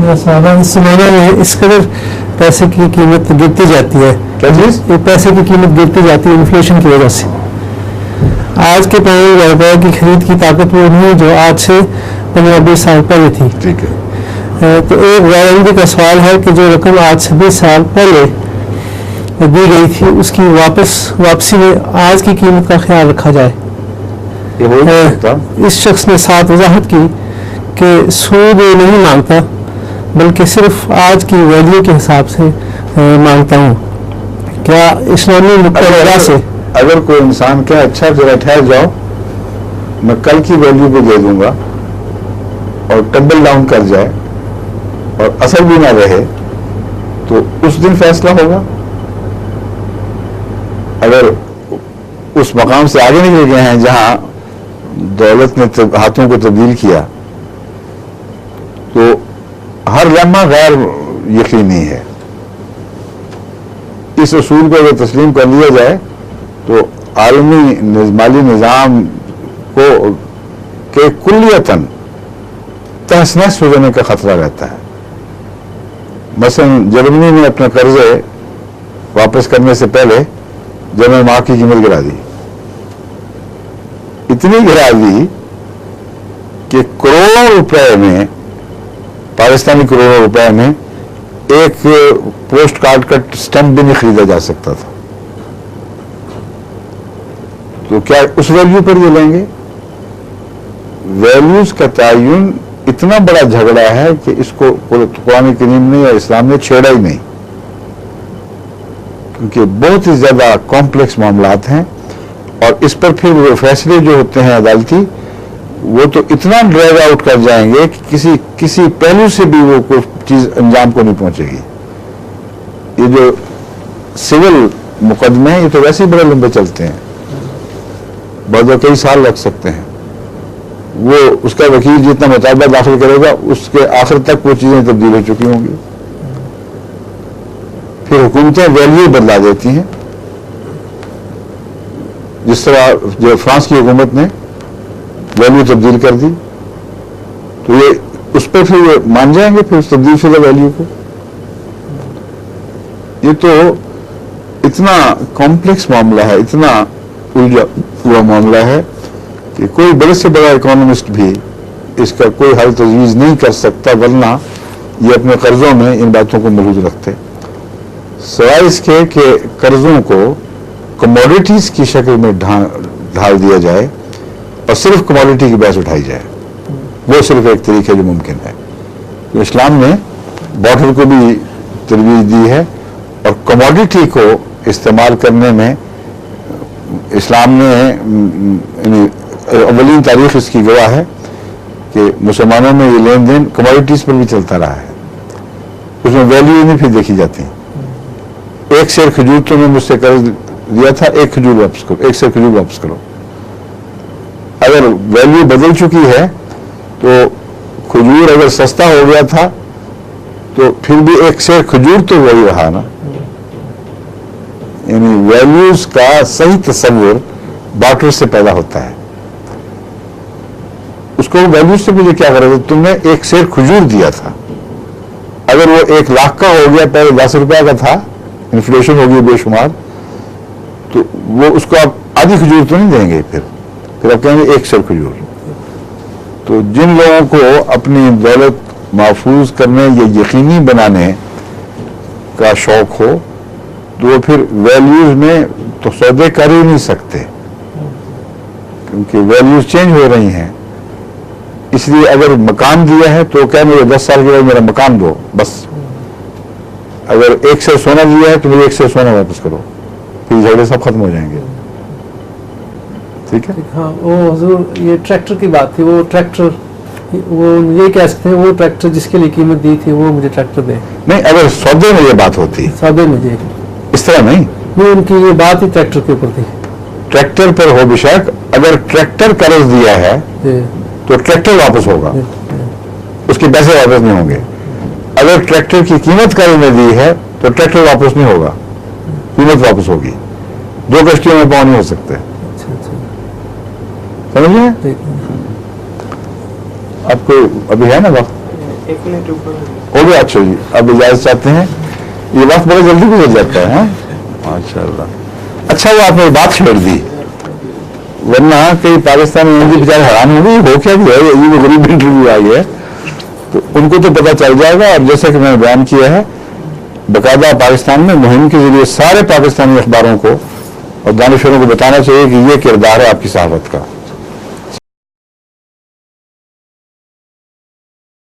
इस महीने में इस कदर पैसे की कीमत गिरती जाती है। क्या चीज? ये पैसे की कीमत गिरती जाती है इन्फ्लेशन की वजह से। आज के 5,000 रुपए की खरीद की ताकत वो नहीं जो आज से 15-20 साल पहले थी। ठीक है। तो एक गारंटी का सवाल है कि जो रकम आज से 20 साल पहले दी गई थी उसकी वापसी में आज की कीमत का ख्याल रखा जाए। ये हो नहीं सकता। इस शख्स ने साथ वजाहत की कि सूद नहीं मांगता बल्कि सिर्फ आज की वैल्यू के हिसाब से मांगता हूँ। क्या इस्लामी नुक्ता से अगर कोई इंसान क्या अच्छा जरा ठहर जाओ, मैं कल की वैल्यू पे दे दूंगा और डबल डाउन कर जाए और असर भी ना रहे तो उस दिन फैसला होगा। अगर उस मकाम से आगे निकल गए हैं जहां दौलत ने हाथों को तब्दील किया तो हर लम्हा गैर यकीनी है। इस असूल को अगर तस्लीम कर लिया जाए तो आलमी माली निज़ाम को के कुल्लियतन तहस नहस हो जाने का खतरा रहता है। मसलन जर्मनी ने अपने कर्जे वापस करने से पहले जर्मन मार्क की कीमत गिरा दी, इतनी गिरा दी कि करोड़ों रुपए में, पाकिस्तानी करोड़ों रुपए में एक पोस्ट कार्ड का स्टैंप भी नहीं खरीदा जा सकता था। तो क्या उस वैल्यू पर ये लेंगे? वैल्यूज का तयन इतना बड़ा झगड़ा है कि इसको कुरान करीम ने या इस्लाम ने छेड़ा ही नहीं, क्योंकि बहुत ही ज्यादा कॉम्प्लेक्स मामलात हैं और इस पर फिर वो फैसले जो होते हैं अदालती, वो तो इतना ड्रैग आउट कर जाएंगे कि किसी पहलू से भी वो कोई चीज अंजाम को नहीं पहुंचेगी। ये जो सिविल मुकदमे हैं ये तो वैसे ही बड़े लंबे चलते हैं, बहुत कई साल लग सकते हैं। वो उसका वकील जितना मुतालबा दाखिल करेगा उसके आखिर तक वो चीजें तब्दील हो चुकी होंगी। फिर हुकूमतें वैल्यू बदला देती हैं, जिस तरह जो फ्रांस की हुकूमत ने वैल्यू तब्दील कर दी तो ये उस पर फिर मान जाएंगे फिर उस तब्दील शुदा वैल्यू को। ये तो इतना कॉम्प्लेक्स मामला है, इतना उलझा हुआ मामला है कि कोई बड़े से बड़ा इकोनॉमिस्ट भी इसका कोई हल तजवीज़ नहीं कर सकता, वरना ये अपने कर्जों में इन बातों को मौजूद रखते। सवाल इसके कि कर्जों को कमोडिटीज की शक्ल में ढाल दिया जाए और सिर्फ कमोडिटी की बहस उठाई जाए, वो सिर्फ एक तरीका जो मुमकिन है। तो इस्लाम ने बॉर्डर को भी तरवीज दी है और कमोडिटी को इस्तेमाल करने में इस्लाम ने अवलीन तारीख इसकी गवाह है कि मुसलमानों में ये लेन देन कमोडिटीज पर भी चलता रहा है, उसमें वैल्यू नहीं फिर देखी जाती। एक शेर खजूर तुमने मुझसे कर्ज दिया था, एक खजूर वापस करो, एक शेर खजूर वापस करो। अगर वैल्यू बदल चुकी है तो खजूर अगर सस्ता हो गया था तो फिर भी एक शेर खजूर तो वही रहा ना। यानी वैल्यूज का सही तस्वुर बार्टर से पैदा होता है। उसको वैल्यूज से मुझे क्या करेगा? तुमने एक शेर खजूर दिया था, अगर वो 1 लाख का हो गया, पहले 10 रुपया का था, इन्फ्लेशन हो गई बेशुमार, तो वो उसको आप आधी खजूर तो नहीं देंगे, फिर आप कहेंगे 1 शेर खजूर। तो जिन लोगों को अपनी दौलत महफूज करने या यकीनी बनाने का शौक हो तो वो फिर वैल्यूज में तो सौदे कर ही नहीं सकते, क्योंकि वैल्यूज चेंज हो रही हैं। इसलिए अगर मकान दिया है तो क्या मुझे 10 साल के बाद मेरा मकान दो बस। अगर 1 शेर सोना दिया है तो मुझे 1 शेर सोना वापस करो, फिर झगड़े सब खत्म हो जाएंगे। ठीक है। हाँ, वो हुजूर ये ट्रैक्टर की बात थी, वो ट्रैक्टर वो ये कह सकते हैं वो ट्रैक्टर जिसके लिए कीमत दी थी वो मुझे ट्रैक्टर दे। नहीं, अगर सौदे में ये बात होती, सौदे में जी इस तरह नहीं, ये उनकी ये बात ही ट्रैक्टर के ऊपर थी। ट्रैक्टर पर हो बेशक, अगर ट्रैक्टर कर्ज दिया है तो ट्रैक्टर वापस होगा, उसके पैसे वापस नहीं होंगे। अगर ट्रैक्टर की कीमत कर्ज में दी है तो ट्रैक्टर वापस नहीं होगा, कीमत वापस होगी। 2 कश्तियों में पाँव नहीं हो सकते। समझिए। आपको अभी है ना वक्त? 1 मिनट ऊपर हो गया। अच्छा जी, अब इजाजत चाहते हैं। ये वक्त बड़ा जल्दी गुजर जाता है, माशाल्लाह। अच्छा, वो आपने बात छेड़ दी, वरना कई पाकिस्तानी हिंदी बेचारे हैरान हो गए, हो क्या गया है, ये वो गरीब इंटरव्यू आई है, तो उनको तो पता चल जाएगा। और जैसे कि मैंने बयान किया है, बाकायदा पाकिस्तान में मुहिम के जरिए सारे पाकिस्तानी अखबारों को और दानिशवरों को बताना चाहिए कि ये किरदार है आपकी सहाफत का।